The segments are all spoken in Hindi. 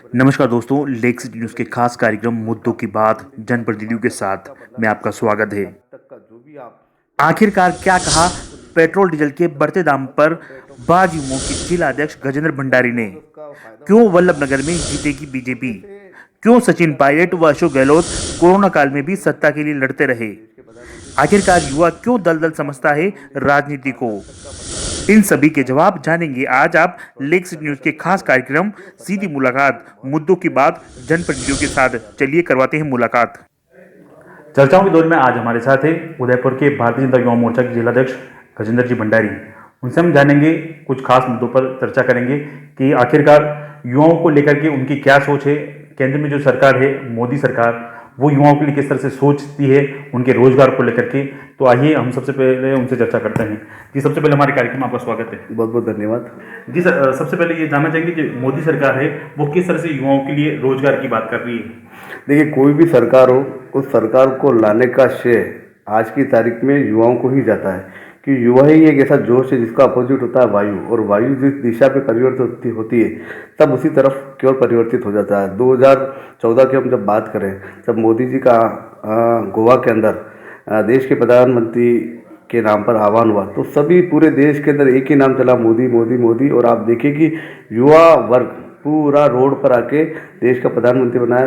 नमस्कार दोस्तों, लेक सिटी न्यूज़ के खास कार्यक्रम मुद्दों की बात जनप्रतिनिधियों के साथ में आपका स्वागत है। आखिरकार क्या कहा पेट्रोल डीजल के बढ़ते दाम पर भाजयुमो के जिला अध्यक्ष गजेंद्र भंडारी ने? क्यों वल्लभ नगर में जीतेगी बीजेपी? क्यों सचिन पायलट व अशोक गहलोत कोरोना काल में भी सत्ता के लिए लड़ते रहे? आखिरकार युवा क्यों दलदल समझता है राजनीति को? इन सभी के जवाब जानेंगे आज आप लेक सिटी न्यूज के खास कार्यक्रम सीधी मुलाकात मुद्दों की बात जनप्रतिनिधियों के साथ। चलिए करवाते हैं मुलाकात। चर्चाओं के दौर में आज हमारे साथ है उदयपुर के भारतीय जनता युवा मोर्चा के जिलाध्यक्ष गजेंद्र जी भंडारी। उनसे हम जानेंगे, कुछ खास मुद्दों पर चर्चा करेंगे कि आखिरकार युवाओं को लेकर के उनकी क्या सोच है। केंद्र में जो सरकार है, मोदी सरकार, वो युवाओं के लिए किस तरह से सोचती है उनके रोजगार को लेकर के। तो आइए हम सबसे पहले उनसे चर्चा करते हैं। जी, सबसे पहले हमारे कार्यक्रम में आपका स्वागत है। बहुत बहुत धन्यवाद। जी सर, सबसे पहले ये जानना चाहेंगे कि मोदी सरकार है वो किस तरह से युवाओं के लिए रोजगार की बात कर रही है। देखिए, कोई भी सरकार हो, उस सरकार को लाने का श्रेय आज की तारीख में युवाओं को ही जाता है कि युवा ही एक ऐसा जोश है जिसका अपोजिट होता है वायु, और वायु जिस दिशा पे परिवर्तित होती है तब उसी तरफ की ओर परिवर्तित हो जाता है। 2014 की हम जब बात करें, तब मोदी जी का गोवा के अंदर देश के प्रधानमंत्री के नाम पर आह्वान हुआ, तो सभी पूरे देश के अंदर एक ही नाम चला, मोदी मोदी मोदी। और आप देखिए कि युवा वर्ग पूरा रोड पर आके देश का प्रधानमंत्री बनाया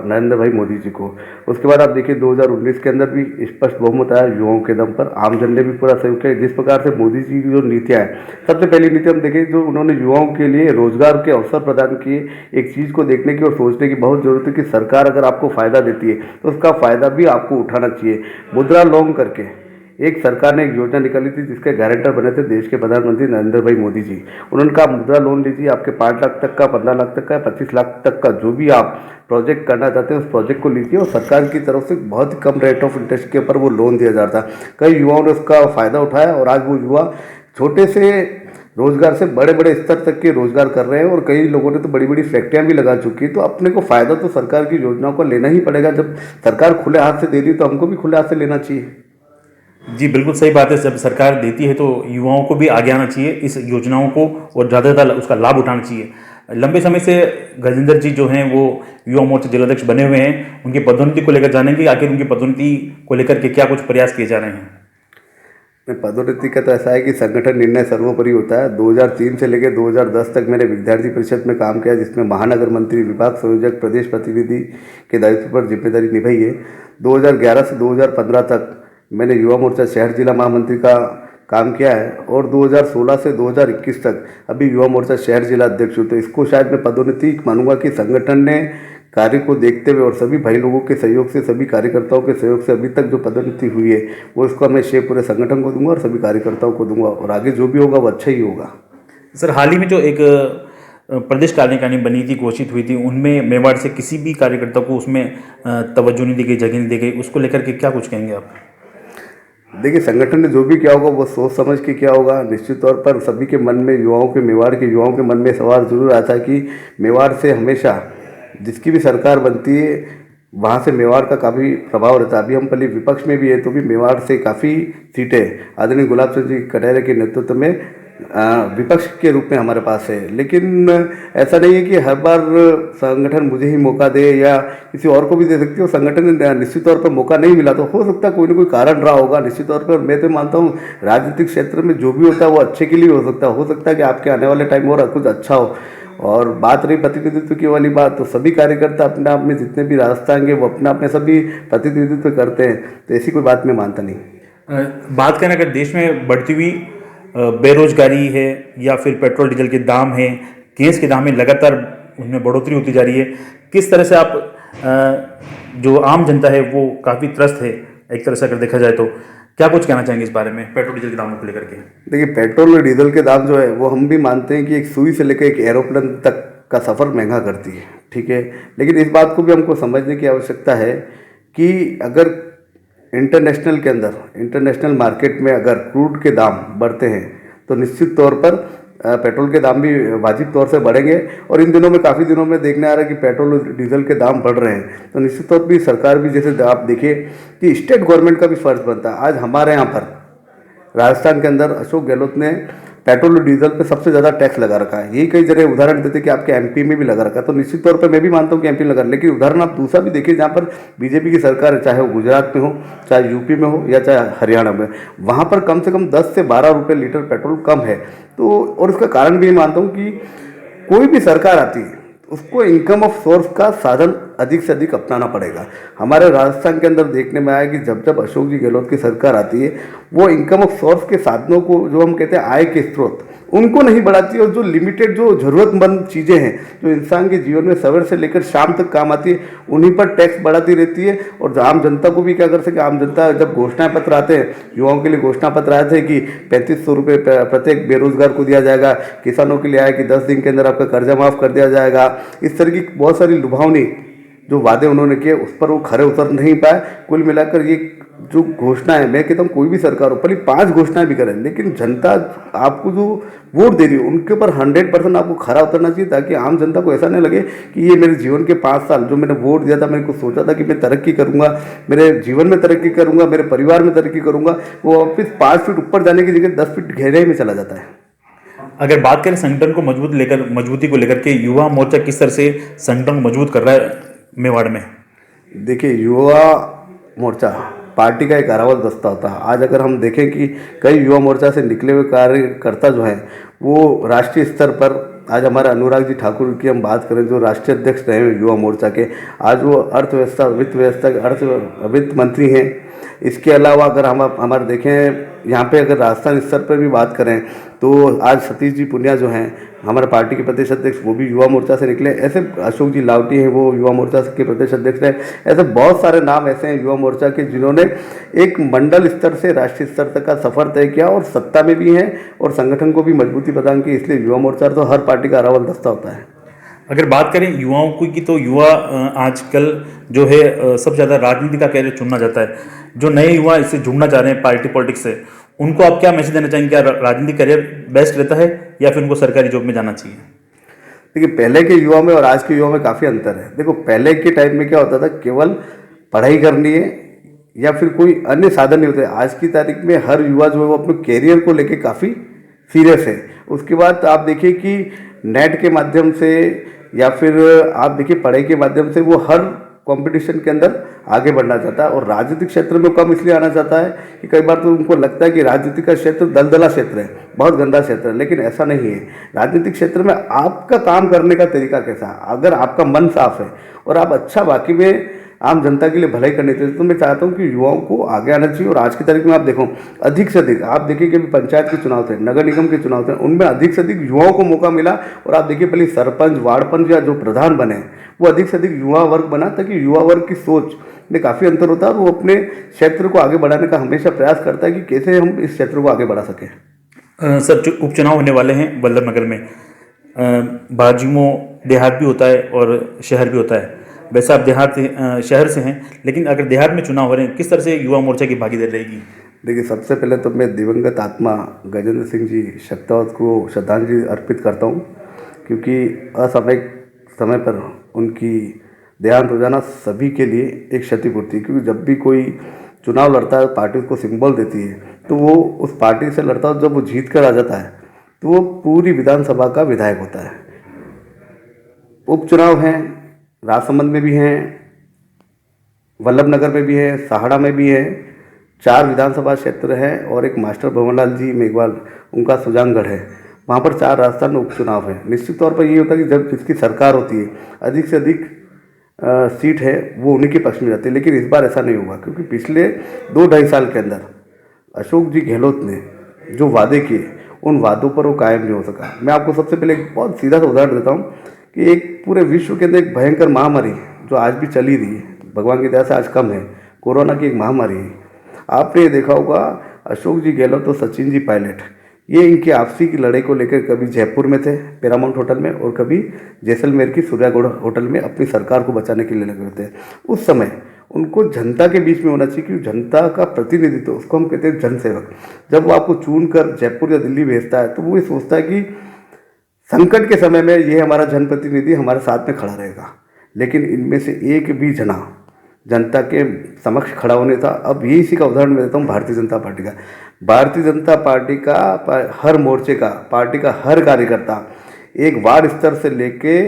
नरेंद्र भाई मोदी जी को। उसके बाद आप देखिए 2019 के अंदर भी स्पष्ट बहुमत आया युवाओं के दम पर, आम जन ने भी पूरा सहयोग किया। जिस प्रकार से मोदी जी की जो नीतियाँ हैं, सबसे पहली नीति हम देखें जो उन्होंने युवाओं के लिए रोजगार के अवसर प्रदान किए। एक चीज़ को देखने की और सोचने की बहुत जरूरत है कि सरकार अगर आपको फ़ायदा देती है तो उसका फ़ायदा भी आपको उठाना चाहिए। मुद्रा लोन करके एक सरकार ने एक योजना निकाली थी जिसके गारंटर बने थे देश के प्रधानमंत्री नरेंद्र भाई मोदी जी। उन्होंने कहा मुद्रा लोन लीजिए, आपके 5 लाख तक का, 15 लाख तक का, 25 लाख तक का जो भी आप प्रोजेक्ट करना चाहते हैं उस प्रोजेक्ट को लीजिए, और सरकार की तरफ से बहुत ही कम रेट ऑफ इंटरेस्ट के ऊपर वो लोन दिया जा रहा था। कई युवाओं ने उसका फ़ायदा उठाया और आज वो युवा छोटे से रोजगार से बड़े बड़े स्तर तक के रोजगार कर रहे हैं, और कई लोगों ने तो बड़ी बड़ी फैक्ट्रियां भी लगा चुकी है। तो अपने को फ़ायदा तो सरकार की योजनाओं का लेना ही पड़ेगा। जब सरकार खुले हाथ से दे रही तो हमको भी खुले हाथ से लेना चाहिए। जी बिल्कुल सही बात है। जब सरकार देती है तो युवाओं को भी आगे आना चाहिए इस योजनाओं को और ज़्यादातर उसका लाभ उठाना चाहिए। लंबे समय से गजेंद्र जी जो हैं वो युवा मोर्चा जिलाध्यक्ष बने हुए हैं। उनकी पदोन्नति को लेकर जानेंगे, आखिर उनकी पदोन्नति को लेकर के क्या कुछ प्रयास किए जा रहे हैं। पदोन्नति का तो ऐसा है कि संगठन निर्णय सर्वोपरि होता है। 2003 से लेकर 2010 तक मैंने विद्यार्थी परिषद में काम किया, जिसमें महानगर मंत्री, विभाग संयोजक, प्रदेश प्रतिनिधि के दायित्व पर जिम्मेदारी निभाई है। 2011 से 2015 तक मैंने युवा मोर्चा शहर जिला महामंत्री का काम किया है, और 2016 से 2021 तक अभी युवा मोर्चा शहर जिला अध्यक्ष हूँ। तो इसको शायद मैं पदोन्नति मानूंगा कि संगठन ने कार्य को देखते हुए और सभी भाई लोगों के सहयोग से, सभी कार्यकर्ताओं के सहयोग से अभी तक जो पदोन्नति हुई है वो इसका मैं श्रेय पूरे संगठन को दूंगा और सभी कार्यकर्ताओं को दूंगा, और आगे जो भी होगा वो अच्छा ही होगा। सर, हाल ही में जो एक प्रदेश कार्यकारिणी बनी थी, घोषित हुई थी, उनमें मेवाड़ से किसी भी कार्यकर्ता को उसमें तवज्जो नहीं दी गई, जगह नहीं दी गई, उसको लेकर के क्या कुछ कहेंगे आप? देखिए, संगठन ने जो भी किया होगा वो सोच समझ के किया होगा। निश्चित तौर पर सभी के मन में, युवाओं के, मेवाड़ के युवाओं के मन में सवाल जरूर आता है कि मेवाड़ से हमेशा जिसकी भी सरकार बनती है वहाँ से मेवाड़ का काफ़ी प्रभाव रहता है। अभी हम पहले विपक्ष में भी है तो भी मेवाड़ से काफ़ी सीटें आदरणीय गुलाब चंद जी कटारिया के नेतृत्व में विपक्ष के रूप में हमारे पास है। लेकिन ऐसा नहीं है कि हर बार संगठन मुझे ही मौका दे या किसी और को भी दे सकती है। संगठन ने निश्चित तौर पर मौका नहीं मिला तो हो सकता है कोई ना कोई कारण रहा होगा। निश्चित तौर पर मैं तो मानता हूँ राजनीतिक क्षेत्र में जो भी होता है वो अच्छे के लिए हो सकता है कि आपके आने वाले टाइम और कुछ अच्छा हो। और बात रही प्रतिनिधित्व की वाली बात, तो सभी कार्यकर्ता अपने आप में जितने भी राजस्थान के वो अपने आप में सभी प्रतिनिधित्व करते हैं, तो ऐसी कोई बात मैं मानता नहीं। बात करें अगर देश में बढ़ती हुई बेरोजगारी है या फिर पेट्रोल डीजल के दाम है, गैस के दाम में लगातार उनमें बढ़ोतरी होती जा रही है, किस तरह से आप जो आम जनता है वो काफ़ी त्रस्त है एक तरह से अगर देखा जाए, तो क्या कुछ कहना चाहेंगे इस बारे में पेट्रोल डीजल के दामों को लेकर के? देखिए, पेट्रोल और डीजल के दाम जो है वो हम भी मानते हैं कि एक सुई से लेकर एक एरोप्लेन तक का सफ़र महंगा करती है, ठीक है। लेकिन इस बात को भी हमको समझने की आवश्यकता है कि अगर इंटरनेशनल मार्केट में अगर क्रूड के दाम बढ़ते हैं तो निश्चित तौर पर पेट्रोल के दाम भी वाजिब तौर से बढ़ेंगे। और इन दिनों में काफ़ी दिनों में देखने आ रहा है कि पेट्रोल और डीजल के दाम बढ़ रहे हैं, तो निश्चित तौर पर सरकार भी, जैसे आप देखिए कि स्टेट गवर्नमेंट का भी फर्ज बनता है। आज हमारे यहाँ पर राजस्थान के अंदर अशोक गहलोत ने पेट्रोल और डीजल पे सबसे ज़्यादा टैक्स लगा रखा है। यही कई जगह उदाहरण देते कि आपके एमपी में भी लगा रखा है, तो निश्चित तौर पे मैं भी मानता हूँ कि एमपी में लगा, लेकिन उदाहरण आप दूसरा भी देखिए जहाँ पर बीजेपी की सरकार है, चाहे वो गुजरात में हो, चाहे यूपी में हो या चाहे हरियाणा में, वहाँ पर कम से कम 10 से 12 रुपये लीटर पेट्रोल कम है। तो और इसका कारण भी मानता हूँ कि कोई भी सरकार आती है उसको इनकम ऑफ सोर्स का साधन अधिक से अधिक अपनाना पड़ेगा। हमारे राजस्थान के अंदर देखने में आया कि जब जब अशोक जी गहलोत की सरकार आती है, वो इनकम ऑफ सोर्स के साधनों को, जो हम कहते हैं आय के स्रोत, उनको नहीं बढ़ाती, और जो लिमिटेड जो ज़रूरतमंद चीज़ें हैं जो इंसान के जीवन में सवेर से लेकर शाम तक काम आती है, उन्हीं पर टैक्स बढ़ाती रहती है। और आम जनता को भी क्या कर सके, आम जनता जब घोषणा पत्र आते हैं, युवाओं के लिए घोषणा पत्र आए थे कि 3500 रुपये प्रत्येक बेरोजगार को दिया जाएगा, किसानों के लिए आया कि 10 दिन के अंदर आपका कर्जा माफ़ कर दिया जाएगा, इस तरह की बहुत सारी लुभावनी जो वादे उन्होंने किए उस पर वो खरे उतर नहीं पाए। कुल मिलाकर ये जो घोषणा है, मैं कहता हूँ कोई भी सरकार हो, पहले 5 घोषणाएं भी करें, लेकिन जनता आपको जो वोट दे रही है उनके ऊपर 100% आपको खरा उतरना चाहिए, ताकि आम जनता को ऐसा नहीं लगे कि ये मेरे जीवन के 5 साल जो मैंने वोट दिया था, मैंने कुछ सोचा था कि मैं तरक्की करूंगा, मेरे जीवन में तरक्की करूंगा, मेरे परिवार में तरक्की करूंगा, वो वापिस 5 फीट ऊपर जाने की जगह 10 फीट गहराई में चला जाता है। अगर बात करें संगठन को मजबूती को लेकर के, युवा मोर्चा किस तरह से संगठन को मजबूत कर रहा है मेवाड़ में? देखिए, युवा मोर्चा पार्टी का एक अरावल दस्ता होता है। आज अगर हम देखें कि कई युवा मोर्चा से निकले हुए कार्यकर्ता जो हैं वो राष्ट्रीय स्तर पर, आज हमारे अनुराग जी ठाकुर की हम बात करें जो राष्ट्रीय अध्यक्ष रहे हैं युवा मोर्चा के, आज वो अर्थव्यवस्था वित्त मंत्री हैं। इसके अलावा अगर हम हमारे देखें यहाँ पे, अगर राजस्थान स्तर पर भी बात करें तो आज सतीश जी पुनिया जो हैं हमारे पार्टी के प्रदेश अध्यक्ष, वो भी युवा मोर्चा से निकले। ऐसे अशोक जी लावटी हैं, वो युवा मोर्चा के प्रदेश अध्यक्ष रहे। ऐसे बहुत सारे नाम ऐसे हैं युवा मोर्चा के जिन्होंने एक मंडल स्तर से राष्ट्रीय स्तर तक का सफर तय किया और सत्ता में भी हैं और संगठन को भी मजबूती प्रदान की। इसलिए युवा मोर्चा तो हर पार्टी का अरावल दस्ता होता है। अगर बात करें युवाओं की, तो युवा आजकल जो है सबसे ज़्यादा राजनीति का कैरियर चुनना चाहता है। जो नए युवा इससे जुड़ना चाह रहे हैं पार्टी पॉलिटिक्स से, उनको आप क्या मैसेज देना चाहेंगे? क्या राजनीति करियर बेस्ट रहता है या फिर उनको सरकारी जॉब में जाना चाहिए? देखिए, पहले के युवा में और आज के युवा में काफ़ी अंतर है। देखो, पहले के टाइम में क्या होता था, केवल पढ़ाई करनी है या फिर कोई अन्य साधन नहीं होते। आज की तारीख में हर युवा जो है वो अपने कैरियर को लेके काफ़ी सीरियस है। उसके बाद आप देखिए कि नेट के माध्यम से या फिर आप देखिए पढ़ाई के माध्यम से वो हर कंपटीशन के अंदर आगे बढ़ना चाहता है, और राजनीतिक क्षेत्र में कम इसलिए आना चाहता है कि कई बार तो उनको लगता है कि राजनीति का क्षेत्र दलदला क्षेत्र है, बहुत गंदा क्षेत्र है, लेकिन ऐसा नहीं है। राजनीतिक क्षेत्र में आपका काम करने का तरीका कैसा है, अगर आपका मन साफ है और आप अच्छा वाकई में आम जनता के लिए भलाई करनी चाहिए, तो मैं चाहता हूं कि युवाओं को आगे आना चाहिए। और आज की तारीख में आप देखो, अधिक से अधिक आप देखिए कि अभी पंचायत के चुनाव थे, नगर निगम के चुनाव थे, उनमें अधिक से अधिक युवाओं को मौका मिला। और आप देखिए पहले सरपंच, वार्ड पंच या जो प्रधान बने वो अधिक से अधिक युवा वर्ग बना, ताकि युवा वर्ग की सोच में काफ़ी अंतर होता है और वो अपने क्षेत्र को आगे बढ़ाने का हमेशा प्रयास करता है कि कैसे हम इस क्षेत्र को आगे बढ़ा सकें। सर, जो उपचुनाव होने वाले हैं बल्लभनगर में, बाजुओं देहात भी होता है और शहर भी होता है। वैसे आप शहर से हैं, लेकिन अगर देहात में चुनाव हो रहे हैं, किस तरह से युवा मोर्चा की भागीदारी रहेगी? देखिए, सबसे पहले तो मैं दिवंगत आत्मा गजेंद्र सिंह जी शक्तावत को श्रद्धांजलि अर्पित करता हूँ, क्योंकि असामयिक समय पर उनकी देहांत हो जाना सभी के लिए एक क्षतिपूर्ति। क्योंकि जब भी कोई चुनाव लड़ता है, पार्टी उसको सिंबल देती है, तो वो उस पार्टी से लड़ता है। जब वो जीत कर आ जाता है तो वो पूरी विधानसभा का विधायक होता है। उपचुनाव हैं, राजसमंद में भी हैं, वल्लभनगर में भी है, सहाड़ा में भी है, 4 विधानसभा क्षेत्र है और एक मास्टर भंवरलाल जी मेघवाल उनका सुजानगढ़ है। वहाँ पर 4 राजस्थान में उपचुनाव है। निश्चित तौर पर ये होता है कि जब जिसकी सरकार होती है, अधिक से अधिक सीट है वो उन्हीं के पक्ष में जाती है। लेकिन इस बार ऐसा नहीं हुआ, क्योंकि पिछले 2-2.5 साल के अंदर अशोक जी गहलोत ने जो वादे किए, उन वादों पर वो कायम नहीं हो सका। मैं आपको सबसे पहले एक बहुत सीधा सा उदाहरण देता हूँ कि एक पूरे विश्व के अंदर एक भयंकर महामारी जो आज भी चली रही है, भगवान की दया से आज कम है, कोरोना की एक महामारी है। आपने ये देखा होगा, अशोक जी गहलोत और सचिन जी पायलट, ये इनकी आपसी की लड़ाई को लेकर कभी जयपुर में थे पैरामाउंट होटल में और कभी जैसलमेर की सूर्यागढ़ होटल में अपनी सरकार को बचाने के लिए लगे हुए थे। उस समय उनको जनता के बीच में होना चाहिए, क्योंकि जनता का प्रतिनिधित्व, उसको हम कहते हैं जनसेवक। जब वो आपको चुन कर जयपुर या दिल्ली भेजता है तो वो ये सोचता है कि संकट के समय में ये हमारा जनप्रतिनिधि हमारे साथ में खड़ा रहेगा। लेकिन इनमें से एक भी जना जनता के समक्ष खड़ा होने था। अब ये इसी का उदाहरण मैं देता हूँ भारतीय जनता पार्टी का। भारतीय जनता पार्टी का हर मोर्चे का, पार्टी का हर कार्यकर्ता एक वार्ड स्तर से लेके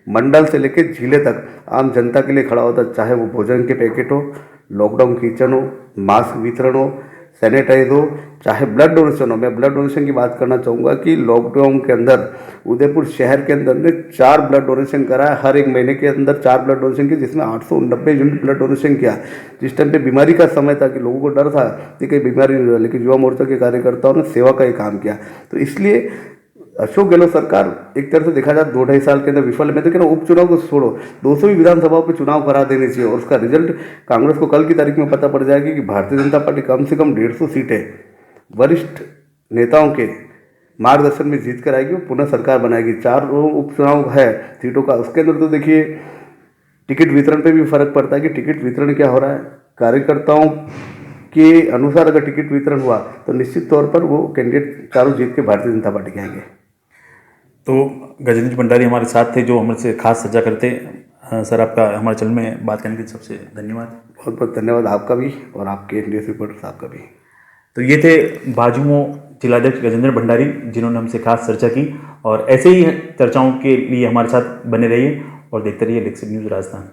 मंडल से लेके जिले तक आम जनता के लिए खड़ा होता, चाहे वो भोजन के पैकेट हो, लॉकडाउन किचन हो, मास्क वितरण हो, सैनिटाइज हो, चाहे ब्लड डोनेशन हो। मैं ब्लड डोनेशन की बात करना चाहूँगा कि लॉकडाउन के अंदर उदयपुर शहर के अंदर ने 4 ब्लड डोनेशन करा है, हर एक महीने के अंदर 4 ब्लड डोनेशन किए, जिसमें 890 यूनिट ब्लड डोनेशन किया। जिस टाइम पे बीमारी का समय था कि लोगों को डर था कि कहीं बीमारी नहीं हो, लेकिन युवा मोर्चा के कार्यकर्ताओं ने सेवा का ही काम किया। तो इसलिए अशोक गहलोत सरकार एक तरह से देखा जाए 2-2.5 साल के अंदर विफल है। मैं तो कह रहा हूँ उपचुनाव को छोड़ो, 200 विधानसभाओं पे चुनाव करा देने चाहिए और उसका रिजल्ट कांग्रेस को कल की तारीख में पता पड़ जाएगी कि भारतीय जनता पार्टी कम से कम 150 सीटें वरिष्ठ नेताओं के मार्गदर्शन में जीत कर आएगी और पुनः सरकार बनाएगी। 4 उपचुनाव है सीटों का, उसके अंदर तो देखिए टिकट वितरण पे भी फर्क पड़ता है कि टिकट वितरण क्या हो रहा है। कार्यकर्ताओं के अनुसार अगर टिकट वितरण हुआ तो निश्चित तौर पर वो कैंडिडेट चारों जीत के भारतीय जनता पार्टी के आएंगे। तो गजेंद्र भंडारी हमारे साथ थे जो हमसे खास चर्चा करते। सर, आपका हमारे चैनल में बात करने के लिए सबसे धन्यवाद। बहुत बहुत धन्यवाद आपका भी और आपके न्यूज़ रिपोर्टर साहब का भी। तो ये थे भाजपा जिलाध्यक्ष गजेंद्र भंडारी, जिन्होंने हमसे खास चर्चा की। और ऐसे ही चर्चाओं के लिए हमारे साथ बने रहिए और देखते रहिए लेक्सिस न्यूज़ राजस्थान।